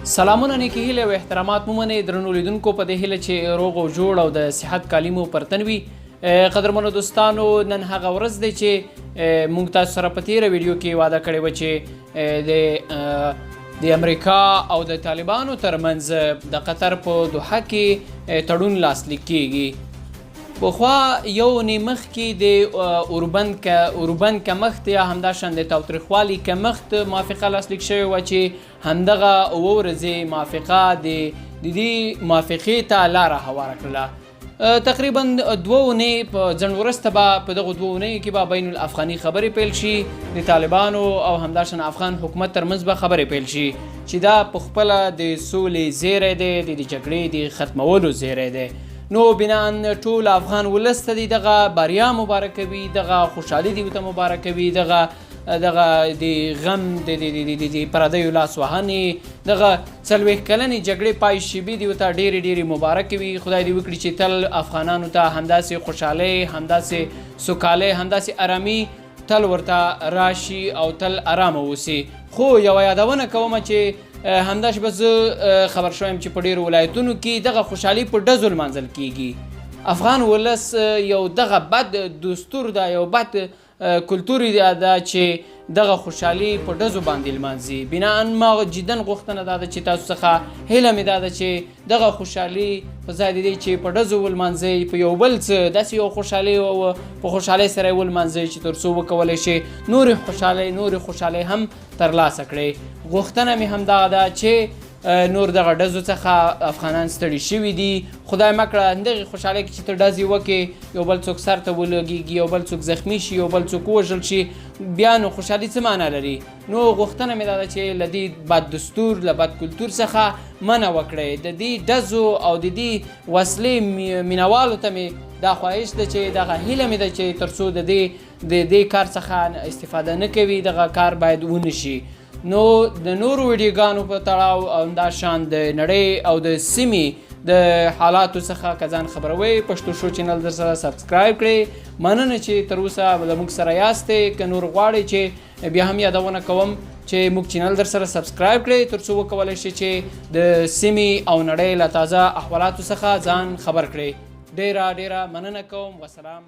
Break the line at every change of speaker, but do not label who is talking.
سلامونه نیکې هیلې او احترامات مو منئ درنو لیدونکو په دې هیله چې روغ او جوړ او د صحت کالي مو پر تن وي. قدرمنو دوستانو نن هغه ورځ دی چې موږ تاسو سره په تېره ویډیو کې وعده کړې وه چې د امریکا او د طالبانو ترمنځ د قطر په دوحه کې تړون لاسلیک کیږي. پخوا یو اونۍ مخکې د اوربند کمښت یا همداشان د تاوتریخوالي کمښت موافقه لاسلیک شوې وه چې همدغه اووه ورځې موافقه د دې موافقې ته لاره هواره کړله. تقریبا دوه اونۍ په ځنډ وروسته به په دغو دوه اونیو کې به بین الافغاني خبرې پیل شي، د طالبانو او همداشان افغان حکومت ترمنځ به خبرې پیل شي چې دا په خپله د سولې زیری دی، د جګړې د ختمولو زیری دی. نو بناً ټول افغان ولس ته دې دغه بریا مبارکوي، دغه خوشحالي دې ورته مبارکوي، دغه د غم د پردیو لاس وهنې، دغه 40 کلنې جګړې پای شیبې دې ورته ډېرې ډېرې مبارکې وي. خدای دې وکړي چې تل افغانانو ته همداسې خوشحالۍ، همداسې سوکالۍ، همداسې ارامي تل ورته راشي او تل ارامه اوسي. خو یوه یادونه کومه چې همداش به زه خبر شویم چې په ډېرو ولایتونو کې دغه خوشحالي په ډزو لمانځل کیږي. افغان ولس یو دغه بد دستور ده، یو بد کلتور ده چې دغه خوشحالي په ډزو باندې لمانځي. بناً ما جدا غوښتنه دا ده چې تاسو څخه هیله مې دا ده چې دغه خوشحالي په ځای د دې چې په ډزو ولمانځئ، په یو بل څه داسې یو خوشحالي په خوشحالۍ سره یې ولمانځئ چې تر څو وکولی شي نورې خوشحالۍ هم ترلاسه کړئ. غوښتنه مې همدغه ده چې نور دغه ډزو څخه افغانان ستړي شوي دي. خدای مه کړه همدغې خوشحالۍ کې چې ته ډزې وکړې، یو بل څوک سر ته ولګېږي، یو بل څوک زخمي شي، یو بل څوک ووژل شي، بیا نو خوشحالي څه معنا لري؟ نو غوښتنه مې دا ده چې له دې بد دستور، له بد کلتور څخه منع وکړئ. د دې ډزو او د دې وسلې مینوالو ته مې دا خواهش ده چې دغه هیله مې ده چې تر څو د دې کار څخه استفاده نه کوي، دغه کار باید ونه شي. نو د نورو ویډیوګانو په تړاو او همداشان د نړۍ او د سیمې د حالاتو څخه که ځان خبروئ، پښتو شو چینل در سره سبسکرایب کړئ. مننه چې تر اوسه له موږ سره یاستئ. که نور غواړئ چې بیا هم یادونه کوم چې موږ چینل در سره سبسکرایب کړئ تر څو وکولی شئ چې د سیمې او نړۍ له تازه احوالاتو څخه ځان خبر کړئ. ډیره مننه کوم. وسلام.